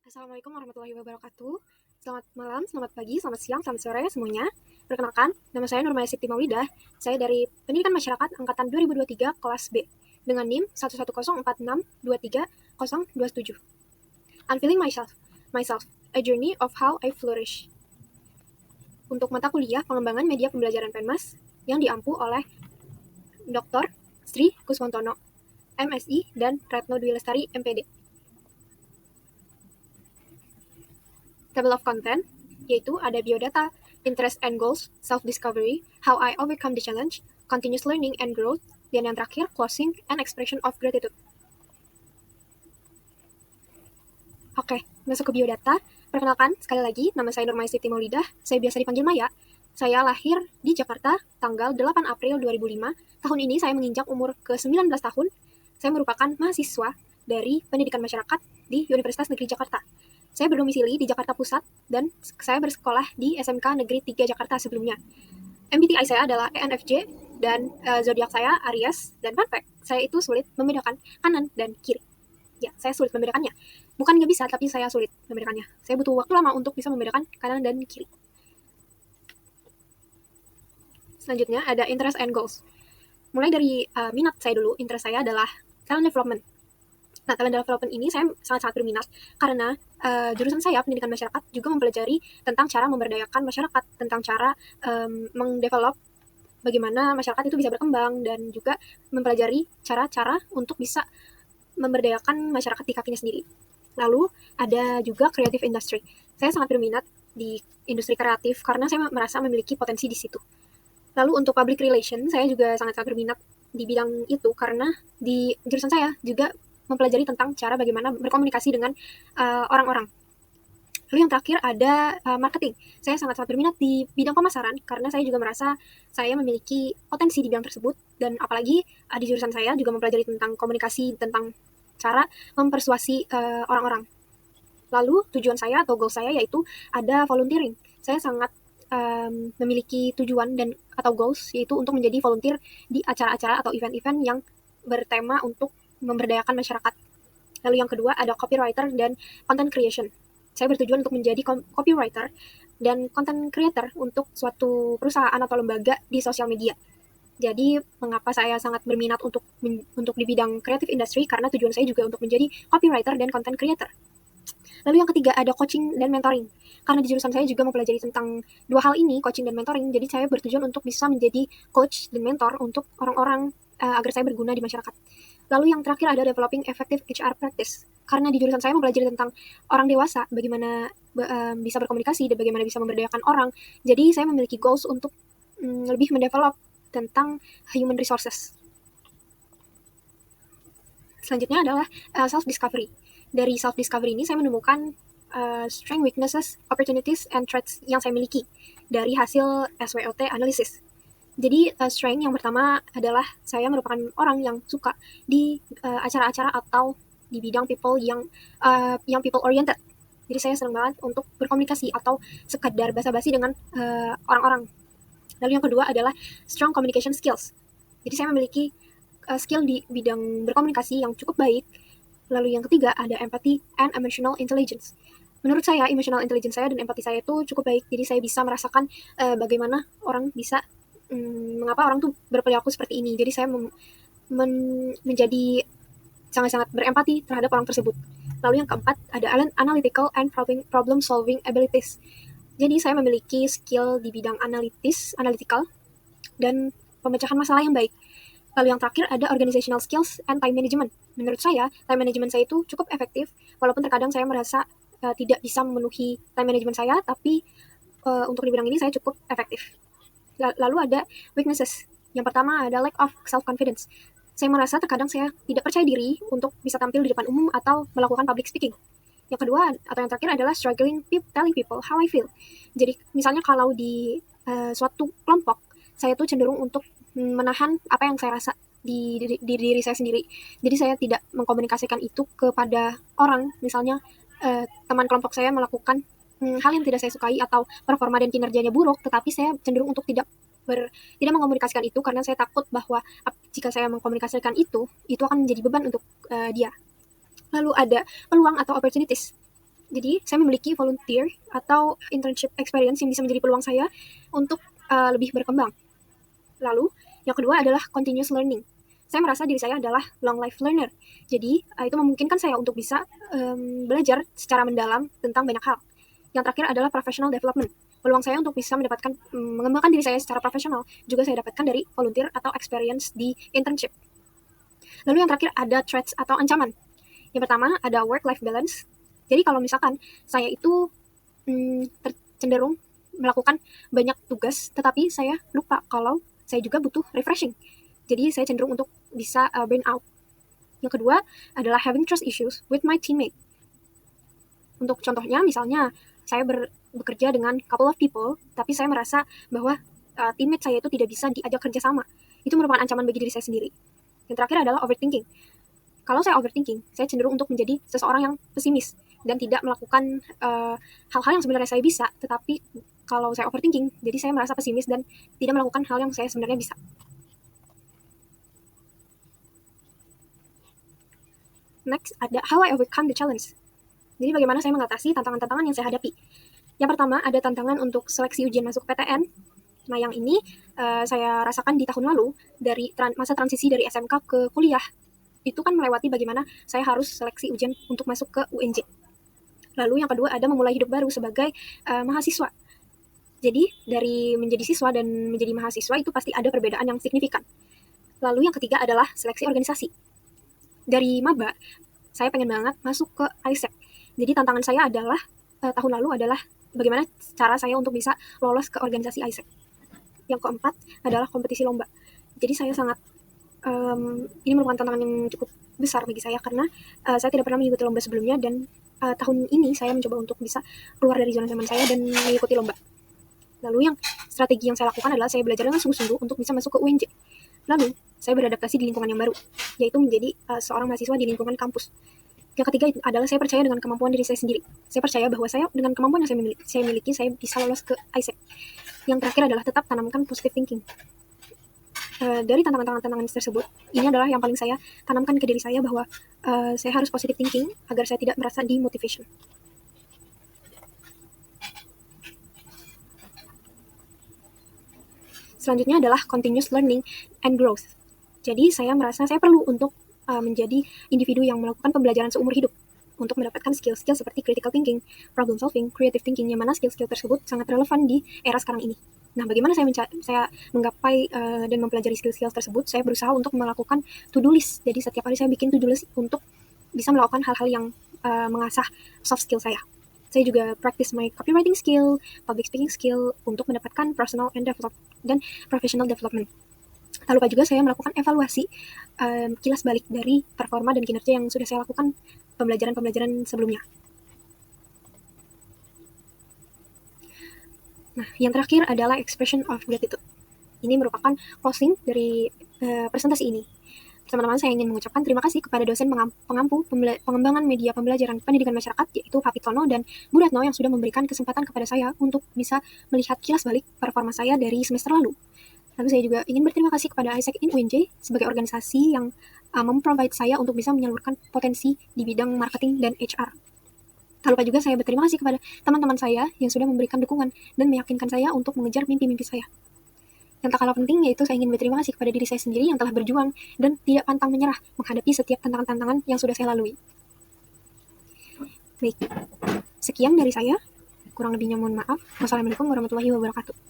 Assalamualaikum warahmatullahi wabarakatuh. Selamat malam, selamat pagi, selamat siang, selamat sore semuanya. Perkenalkan, nama saya Nurmaya Siti Maulidah. Saya dari Pendidikan Masyarakat Angkatan 2023 kelas B dengan NIM 11046230027. Unveiling myself, a journey of how I flourish. Untuk mata kuliah pengembangan media pembelajaran Penmas yang diampu oleh Dr. Sri Kuswantono, MSI, dan Retno Dwi Lestari, MPD. Table of content, yaitu ada biodata, interest and goals, self-discovery, how I overcome the challenge, continuous learning and growth, dan yang terakhir, closing and expression of gratitude. Oke, masuk ke biodata. Perkenalkan, sekali lagi, nama saya Nurmaya Siti Maulidah, saya biasa dipanggil Maya. Saya lahir di Jakarta tanggal 8 April 2005. Tahun ini saya menginjak umur ke-19 tahun. Saya merupakan mahasiswa dari Pendidikan Masyarakat di Universitas Negeri Jakarta. Saya berdomisili di Jakarta Pusat dan saya bersekolah di SMK Negeri 3 Jakarta sebelumnya. MBTI saya adalah ENFJ dan zodiak saya Aries, dan fun fact, saya itu sulit membedakan kanan dan kiri. Ya, saya sulit membedakannya. Bukan nggak bisa, tapi saya sulit membedakannya. Saya butuh waktu lama untuk bisa membedakan kanan dan kiri. Selanjutnya ada interest and goals. Mulai dari minat saya dulu, interest saya adalah talent development. Nah, talent development ini saya sangat-sangat berminat karena jurusan saya pendidikan masyarakat juga mempelajari tentang cara memberdayakan masyarakat, tentang cara mendevelop bagaimana masyarakat itu bisa berkembang, dan juga mempelajari cara-cara untuk bisa memberdayakan masyarakat di kakinya sendiri. Lalu ada juga creative industry. Saya sangat berminat di industri kreatif karena saya merasa memiliki potensi di situ. Lalu untuk public relation, saya juga sangat-sangat berminat di bidang itu karena di jurusan saya juga mempelajari tentang cara bagaimana berkomunikasi dengan orang-orang. Lalu yang terakhir ada marketing. Saya sangat-sangat berminat di bidang pemasaran karena saya juga merasa saya memiliki potensi di bidang tersebut, dan apalagi di jurusan saya juga mempelajari tentang komunikasi, tentang cara mempersuasi orang-orang. Lalu tujuan saya atau goal saya yaitu ada volunteering. Saya sangat memiliki tujuan dan atau goals yaitu untuk menjadi volunteer di acara-acara atau event-event yang bertema untuk memberdayakan masyarakat. Lalu yang kedua ada copywriter dan content creation. Saya bertujuan untuk menjadi copywriter dan content creator untuk suatu perusahaan atau lembaga di sosial media. Jadi mengapa saya sangat berminat untuk di bidang creative industry, karena tujuan saya juga untuk menjadi copywriter dan content creator. Lalu yang ketiga ada coaching dan mentoring. Karena di jurusan saya juga mempelajari tentang dua hal ini, coaching dan mentoring. Jadi saya bertujuan untuk bisa menjadi coach dan mentor untuk orang-orang agar saya berguna di masyarakat. Lalu yang terakhir ada developing effective HR practice. Karena di jurusan saya mempelajari tentang orang dewasa, bagaimana bisa berkomunikasi dan bagaimana bisa memberdayakan orang. Jadi saya memiliki goals untuk lebih mendevelop tentang human resources. Selanjutnya adalah self-discovery. Dari self-discovery ini saya menemukan strength, weaknesses, opportunities, and threats yang saya miliki dari hasil SWOT analysis. Jadi strength yang pertama adalah saya merupakan orang yang suka di acara-acara atau di bidang people yang people oriented. Jadi saya senang banget untuk berkomunikasi atau sekadar basa-basi dengan orang-orang. Lalu yang kedua adalah strong communication skills. Jadi saya memiliki skill di bidang berkomunikasi yang cukup baik. Lalu yang ketiga ada empathy and emotional intelligence. Menurut saya, emotional intelligence saya dan empati saya itu cukup baik. Jadi saya bisa merasakan bagaimana orang bisa mengapa orang tuh berperilaku seperti ini. Jadi saya menjadi sangat-sangat berempati terhadap orang tersebut. Lalu yang keempat ada analytical and problem solving abilities. Jadi saya memiliki skill di bidang analytical dan pemecahan masalah yang baik. Lalu yang terakhir ada organizational skills and time management. Menurut saya, time management saya itu cukup efektif, walaupun terkadang saya merasa tidak bisa memenuhi time management saya, tapi untuk di bidang ini saya cukup efektif. Lalu ada weaknesses. Yang pertama ada lack of self-confidence. Saya merasa terkadang saya tidak percaya diri untuk bisa tampil di depan umum atau melakukan public speaking. Yang kedua atau yang terakhir adalah struggling telling people how I feel. Jadi misalnya kalau di suatu kelompok, saya tuh cenderung untuk menahan apa yang saya rasa di diri saya sendiri. Jadi saya tidak mengkomunikasikan itu kepada orang. Misalnya teman kelompok saya melakukan hal yang tidak saya sukai atau performa dan kinerjanya buruk, tetapi saya cenderung untuk tidak mengkomunikasikan itu karena saya takut bahwa jika saya mengkomunikasikan itu akan menjadi beban untuk dia. Lalu ada peluang atau opportunities. Jadi, saya memiliki volunteer atau internship experience yang bisa menjadi peluang saya untuk lebih berkembang. Lalu, yang kedua adalah continuous learning. Saya merasa diri saya adalah long life learner. Jadi, itu memungkinkan saya untuk bisa belajar secara mendalam tentang banyak hal. Yang terakhir adalah professional development. Peluang saya untuk bisa mendapatkan mengembangkan diri saya secara profesional juga saya dapatkan dari volunteer atau experience di internship. Lalu yang terakhir ada threats atau ancaman. Yang pertama ada work-life balance. Jadi kalau misalkan saya itu cenderung melakukan banyak tugas, tetapi saya lupa kalau saya juga butuh refreshing. Jadi saya cenderung untuk bisa burn out. Yang kedua adalah having trust issues with my teammate. Untuk contohnya, misalnya saya bekerja dengan couple of people, tapi saya merasa bahwa teammate saya itu tidak bisa diajak kerjasama. Itu merupakan ancaman bagi diri saya sendiri. Yang terakhir adalah overthinking. Kalau saya overthinking, saya cenderung untuk menjadi seseorang yang pesimis dan tidak melakukan hal-hal yang sebenarnya saya bisa, tetapi kalau saya overthinking, jadi saya merasa pesimis dan tidak melakukan hal yang saya sebenarnya bisa. Next, ada how I overcome the challenge. Jadi bagaimana saya mengatasi tantangan-tantangan yang saya hadapi. Yang pertama, ada tantangan untuk seleksi ujian masuk PTN. Nah, yang ini saya rasakan di tahun lalu, dari masa transisi dari SMK ke kuliah. Itu kan melewati bagaimana saya harus seleksi ujian untuk masuk ke UNJ. Lalu yang kedua ada memulai hidup baru sebagai mahasiswa. Jadi dari menjadi siswa dan menjadi mahasiswa itu pasti ada perbedaan yang signifikan. Lalu yang ketiga adalah seleksi organisasi. Dari maba, saya pengen banget masuk ke ISEC. Jadi tantangan saya adalah tahun lalu adalah bagaimana cara saya untuk bisa lolos ke organisasi ISEC. Yang keempat adalah kompetisi lomba. Jadi saya sangat ini merupakan tantangan yang cukup besar bagi saya karena saya tidak pernah mengikuti lomba sebelumnya dan tahun ini saya mencoba untuk bisa keluar dari zona nyaman saya dan mengikuti lomba. Lalu yang strategi yang saya lakukan adalah saya belajar dengan sungguh-sungguh untuk bisa masuk ke UNJ. Lalu saya beradaptasi di lingkungan yang baru, yaitu menjadi seorang mahasiswa di lingkungan kampus. Yang ketiga adalah saya percaya dengan kemampuan diri saya sendiri. Saya percaya bahwa saya dengan kemampuan yang saya miliki, saya bisa lolos ke ISEC. Yang terakhir adalah tetap tanamkan positive thinking. Dari tantangan-tantangan tersebut, ini adalah yang paling saya tanamkan ke diri saya bahwa saya harus positive thinking agar saya tidak merasa demotivation. Selanjutnya adalah continuous learning and growth. Jadi saya merasa saya perlu untuk menjadi individu yang melakukan pembelajaran seumur hidup untuk mendapatkan skill-skill seperti critical thinking, problem solving, creative thinking, yang mana skill-skill tersebut sangat relevan di era sekarang ini. Nah, bagaimana saya menggapai dan mempelajari skill-skill tersebut? Saya berusaha untuk melakukan to-do list. Jadi setiap hari saya bikin to-do list untuk bisa melakukan hal-hal yang mengasah soft skill saya. Saya juga practice my copywriting skill, public speaking skill untuk mendapatkan personal dan professional development. Tak lupa juga saya melakukan evaluasi kilas balik dari performa dan kinerja yang sudah saya lakukan pembelajaran-pembelajaran sebelumnya. Nah, yang terakhir adalah expression of gratitude. Ini merupakan closing dari presentasi ini. Teman-teman, saya ingin mengucapkan terima kasih kepada dosen pengampu pengembangan media pembelajaran pendidikan masyarakat, yaitu Pak Pitono dan Bu Ratno, yang sudah memberikan kesempatan kepada saya untuk bisa melihat kilas balik performa saya dari semester lalu. Lalu saya juga ingin berterima kasih kepada ISEC in UNJ sebagai organisasi yang memprovide saya untuk bisa menyalurkan potensi di bidang marketing dan HR. Tak lupa juga saya berterima kasih kepada teman-teman saya yang sudah memberikan dukungan dan meyakinkan saya untuk mengejar mimpi-mimpi saya. Yang tak kalah penting yaitu saya ingin berterima kasih kepada diri saya sendiri yang telah berjuang dan tidak pantang menyerah menghadapi setiap tantangan-tantangan yang sudah saya lalui. Baik, sekian dari saya. Kurang lebihnya mohon maaf. Wassalamualaikum warahmatullahi wabarakatuh.